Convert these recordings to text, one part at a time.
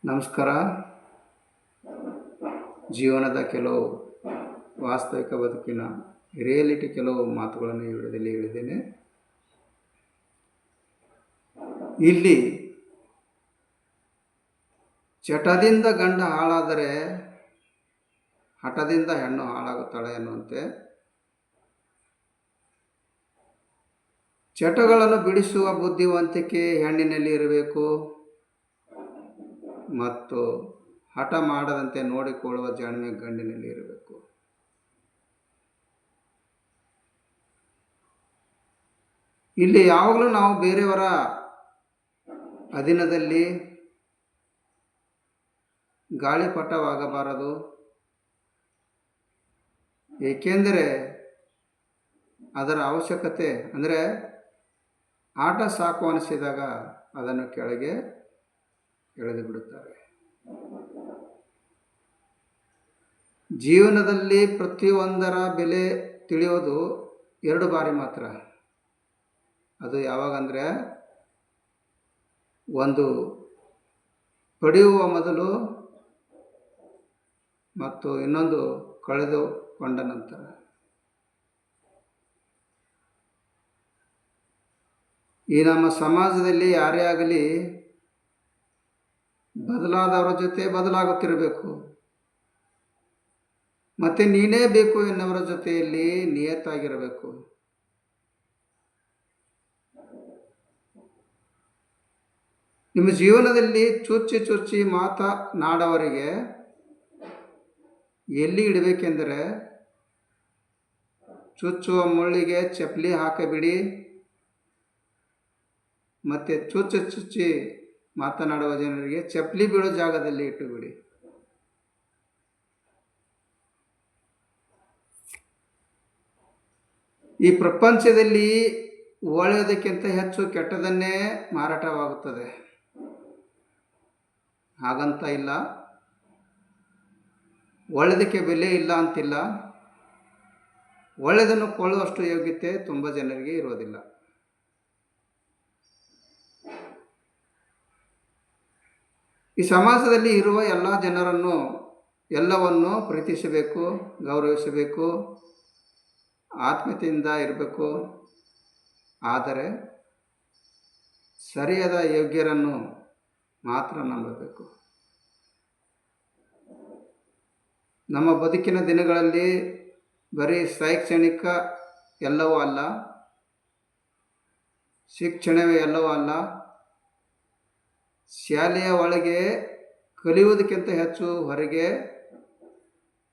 ನಮಸ್ಕಾರ. ಜೀವನದ ಕೆಲವು ವಾಸ್ತವಿಕ ಬದುಕಿನ ರಿಯಾಲಿಟಿ ಕೆಲವು ಮಾತುಗಳನ್ನು ಈ ವಿಡಿಯೋದಲ್ಲಿ ಹೇಳಿದ್ದೇನೆ. ಇಲ್ಲಿ ಚಟದಿಂದ ಗಂಡ ಹಾಳಾದರೆ ಹಠದಿಂದ ಹೆಣ್ಣು ಹಾಳಾಗುತ್ತಾಳೆ ಎನ್ನುವಂತೆ ಚಟಗಳನ್ನು ಬಿಡಿಸುವ ಬುದ್ಧಿವಂತಿಕೆ ಹೆಣ್ಣಿನಲ್ಲಿ ಇರಬೇಕು ಮತ್ತು ಹಠ ಮಾಡದಂತೆ ನೋಡಿಕೊಳ್ಳುವ ಜಾಣ್ಮೆ ಗಂಡಿನಲ್ಲಿ ಇರಬೇಕು. ಇಲ್ಲಿ ಯಾವಾಗಲೂ ನಾವು ಬೇರೆಯವರ ಅಧೀನದಲ್ಲಿ ಗಾಳಿಪಟವಾಗಬಾರದು. ಏಕೆಂದರೆ ಅದರ ಅವಶ್ಯಕತೆ ಅಂದರೆ ಆಟ ಸಾಕು ಅನಿಸಿದಾಗ ಅದನ್ನು ಕೆಳಗೆ ಎಳೆದು ಬಿಡುತ್ತಾರೆ. ಜೀವನದಲ್ಲಿ ಪ್ರತಿಯೊಂದರ ಬೆಲೆ ತಿಳಿಯೋದು 2 ಬಾರಿ ಮಾತ್ರ. ಅದು ಯಾವಾಗಂದರೆ ಒಂದು ಪಡೆಯುವ ಮೊದಲು ಮತ್ತು ಇನ್ನೊಂದು ಕಳೆದುಕೊಂಡ ನಂತರ. ಈ ನಮ್ಮ ಸಮಾಜದಲ್ಲಿ ಯಾರೇ ಆಗಲಿ ಬದಲಾದವರ ಜೊತೆ ಬದಲಾಗುತ್ತಿರಬೇಕು ಮತ್ತು ನೀನೇ ಬೇಕು ಎನ್ನುವರ ಜೊತೆಯಲ್ಲಿ ನಿಯತ್ತಾಗಿರಬೇಕು. ನಿಮ್ಮ ಜೀವನದಲ್ಲಿ ಚುಚ್ಚಿ ಮಾತನಾಡವರಿಗೆ ಎಲ್ಲಿ ಇಡಬೇಕೆಂದರೆ ಚುಚ್ಚುವ ಮುಳ್ಳಿಗೆ ಚಪ್ಪಲಿ ಹಾಕಬಿಡಿ ಮತ್ತು ಚುಚ್ಚಿ ಮಾತನಾಡುವ ಜನರಿಗೆ ಚಪ್ಪಲಿ ಬೀಳೋ ಜಾಗದಲ್ಲಿ ಇಟ್ಟುಬಿಡಿ. ಈ ಪ್ರಪಂಚದಲ್ಲಿ ಒಳ್ಳೆಯದಕ್ಕಿಂತ ಹೆಚ್ಚು ಕೆಟ್ಟದನ್ನೇ ಮಾರಾಟವಾಗುತ್ತದೆ. ಹಾಗಂತ ಇಲ್ಲ, ಒಳ್ಳೆಯದಕ್ಕೆ ಬೆಲೆ ಇಲ್ಲ ಅಂತಿಲ್ಲ. ಒಳ್ಳೆಯದನ್ನು ಕೊಳ್ಳುವಷ್ಟು ಯೋಗ್ಯತೆ ತುಂಬ ಜನರಿಗೆ ಇರೋದಿಲ್ಲ. ಈ ಸಮಾಜದಲ್ಲಿ ಇರುವ ಎಲ್ಲ ಜನರನ್ನು ಎಲ್ಲವನ್ನು ಪ್ರೀತಿಸಬೇಕು, ಗೌರವಿಸಬೇಕು, ಆತ್ಮೀಯತೆಯಿಂದ ಇರಬೇಕು. ಆದರೆ ಸರಿಯಾದ ಯೋಗ್ಯರನ್ನು ಮಾತ್ರ ನಂಬಬೇಕು. ನಮ್ಮ ಬದುಕಿನ ದಿನಗಳಲ್ಲಿ ಬರೀ ಶೈಕ್ಷಣಿಕ ಎಲ್ಲವೂ ಅಲ್ಲ, ಶಿಕ್ಷಣವೇ ಎಲ್ಲವೂ ಅಲ್ಲ. ಶಾಲೆಯ ಒಳಗೆ ಕಲಿಯುವುದಕ್ಕಿಂತ ಹೆಚ್ಚು ಹೊರಗೆ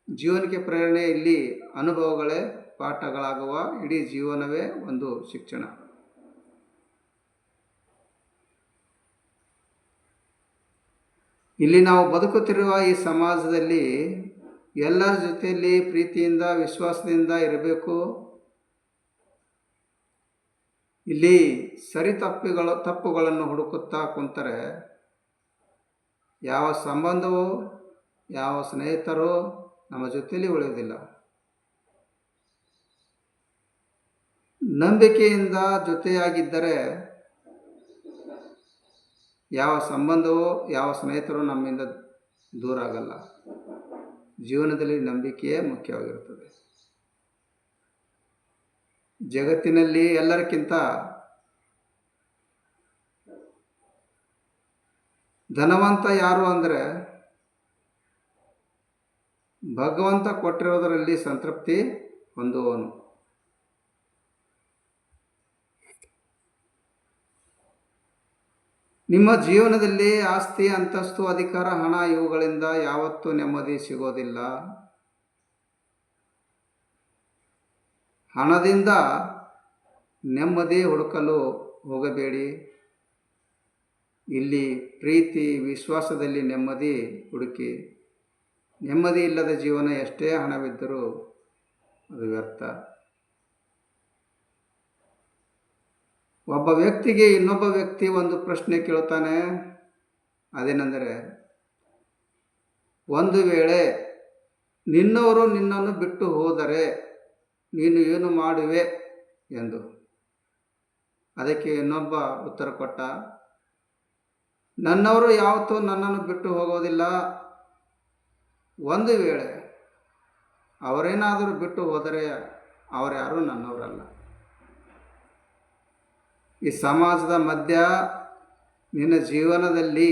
ಜೀವನಕ್ಕೆ ಪ್ರೇರಣೆ. ಇಲ್ಲಿ ಅನುಭವಗಳೇ ಪಾಠಗಳಾಗುವ ಇಡೀ ಜೀವನವೇ ಒಂದು ಶಿಕ್ಷಣ. ಇಲ್ಲಿ ನಾವು ಬದುಕುತ್ತಿರುವ ಈ ಸಮಾಜದಲ್ಲಿ ಎಲ್ಲರ ಜೊತೆಯಲ್ಲಿ ಪ್ರೀತಿಯಿಂದ ವಿಶ್ವಾಸದಿಂದ ಇರಬೇಕು. ಇಲ್ಲಿ ತಪ್ಪುಗಳನ್ನು ಹುಡುಕುತ್ತಾ ಕುಂತರೆ ಯಾವ ಸಂಬಂಧವೋ ಯಾವ ಸ್ನೇಹಿತರೋ ನಮ್ಮ ಜೊತೆಯಲ್ಲಿ ಉಳಿಯುವುದಿಲ್ಲ. ನಂಬಿಕೆಯಿಂದ ಜೊತೆಯಾಗಿದ್ದರೆ ಯಾವ ಸಂಬಂಧವೋ ಯಾವ ಸ್ನೇಹಿತರೋ ನಮ್ಮಿಂದ ದೂರ ಆಗಲ್ಲ. ಜೀವನದಲ್ಲಿ ನಂಬಿಕೆಯೇ ಮುಖ್ಯವಾಗಿರುತ್ತದೆ. ಜಗತ್ತಿನಲ್ಲಿ ಎಲ್ಲರಿಗಿಂತ ಧನವಂತ ಯಾರು ಅಂದರೆ ಭಗವಂತ ಕೊಟ್ಟಿರೋದರಲ್ಲಿ ಸಂತೃಪ್ತಿ ಹೊಂದುವವನು. ನಿಮ್ಮ ಜೀವನದಲ್ಲಿ ಆಸ್ತಿ, ಅಂತಸ್ತು, ಅಧಿಕಾರ, ಹಣ ಇವುಗಳಿಂದ ಯಾವತ್ತೂ ನೆಮ್ಮದಿ ಸಿಗೋದಿಲ್ಲ. ಹಣದಿಂದ ನೆಮ್ಮದಿ ಹುಡುಕಲು ಹೋಗಬೇಡಿ. ಇಲ್ಲಿ ಪ್ರೀತಿ ವಿಶ್ವಾಸದಲ್ಲಿ ನೆಮ್ಮದಿ ಹುಡುಕಿ. ನೆಮ್ಮದಿ ಇಲ್ಲದ ಜೀವನ ಎಷ್ಟೇ ಹಣವಿದ್ದರೂ ಅದು ವ್ಯರ್ಥ. ಒಬ್ಬ ವ್ಯಕ್ತಿಗೆ ಇನ್ನೊಬ್ಬ ವ್ಯಕ್ತಿ ಒಂದು ಪ್ರಶ್ನೆ ಕೇಳುತ್ತಾನೆ. ಅದೇನೆಂದರೆ, ಒಂದು ವೇಳೆ ನಿನ್ನವರು ನಿನ್ನನ್ನು ಬಿಟ್ಟು ಹೋದರೆ ನೀನು ಏನು ಮಾಡುವೆ ಎಂದು. ಅದಕ್ಕೆ ಇನ್ನೊಬ್ಬ ಉತ್ತರ ಕೊಟ್ಟ, ನನ್ನವರು ಯಾವತ್ತೂ ನನ್ನನ್ನು ಬಿಟ್ಟು ಹೋಗೋದಿಲ್ಲ. ಒಂದು ವೇಳೆ ಅವರೇನಾದರೂ ಬಿಟ್ಟು ಹೋದರೆ ಅವರ್ಯಾರೂ ನನ್ನವರಲ್ಲ. ಈ ಸಮಾಜದ ಮಧ್ಯ ನಿನ್ನ ಜೀವನದಲ್ಲಿ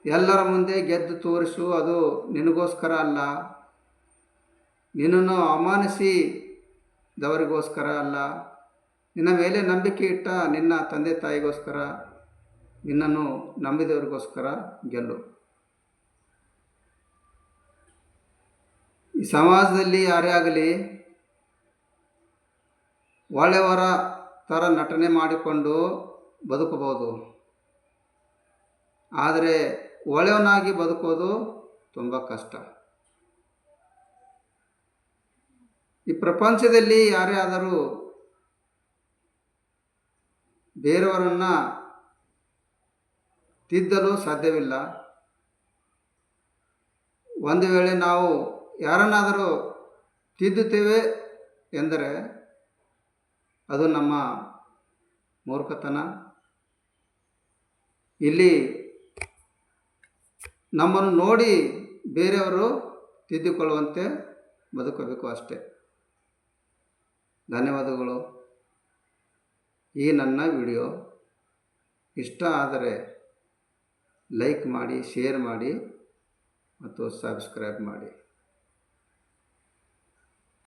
ಎಲ್ಲರ ಮುಂದೆ ಗೆದ್ದು ತೋರಿಸು, ಅದು ನಿನಗೋಸ್ಕರ ಅಲ್ಲ. ನಿನ್ನನ್ನು ಅವಮಾನಿಸಿದವರಿಗೋಸ್ಕರ ಅಲ್ಲ. ನಿನ್ನ ಮೇಲೆ ನಂಬಿಕೆ ಇಟ್ಟ ನಿನ್ನ ತಂದೆ ತಾಯಿಗೋಸ್ಕರ, ನಿನ್ನನ್ನು ನಂಬಿದವರಿಗೋಸ್ಕರ ಗೆಲ್ಲು. ಈ ಸಮಾಜದಲ್ಲಿ ಯಾರೇ ಆಗಲಿ ಒಳ್ಳೆಯವರ ಥರ ನಟನೆ ಮಾಡಿಕೊಂಡು ಬದುಕಬಹುದು. ಆದರೆ ಒಳ್ಳೆಯವನಾಗಿ ಬದುಕೋದು ತುಂಬ ಕಷ್ಟ. ಈ ಪ್ರಪಂಚದಲ್ಲಿ ಯಾರೇ ಆದರೂ ಬೇರೆಯವರನ್ನು ತಿದ್ದಲು ಸಾಧ್ಯವಿಲ್ಲ. ಒಂದು ವೇಳೆ ನಾವು ಯಾರನ್ನಾದರೂ ತಿದ್ದುತ್ತೇವೆ ಎಂದರೆ ಅದು ನಮ್ಮ ಮೂರ್ಖತನ. ಇಲ್ಲಿ ನಮ್ಮನ್ನು ನೋಡಿ ಬೇರೆಯವರು ತಿದ್ದಿಕೊಳ್ಳುವಂತೆ ಬದುಕಬೇಕು ಅಷ್ಟೇ. ಧನ್ಯವಾದಗಳು. ಈ ನನ್ನ ವಿಡಿಯೋ ಇಷ್ಟ ಆದರೆ ಲೈಕ್ ಮಾಡಿ, ಶೇರ್ ಮಾಡಿ ಮತ್ತು ಸಬ್ಸ್ಕ್ರೈಬ್ ಮಾಡಿ.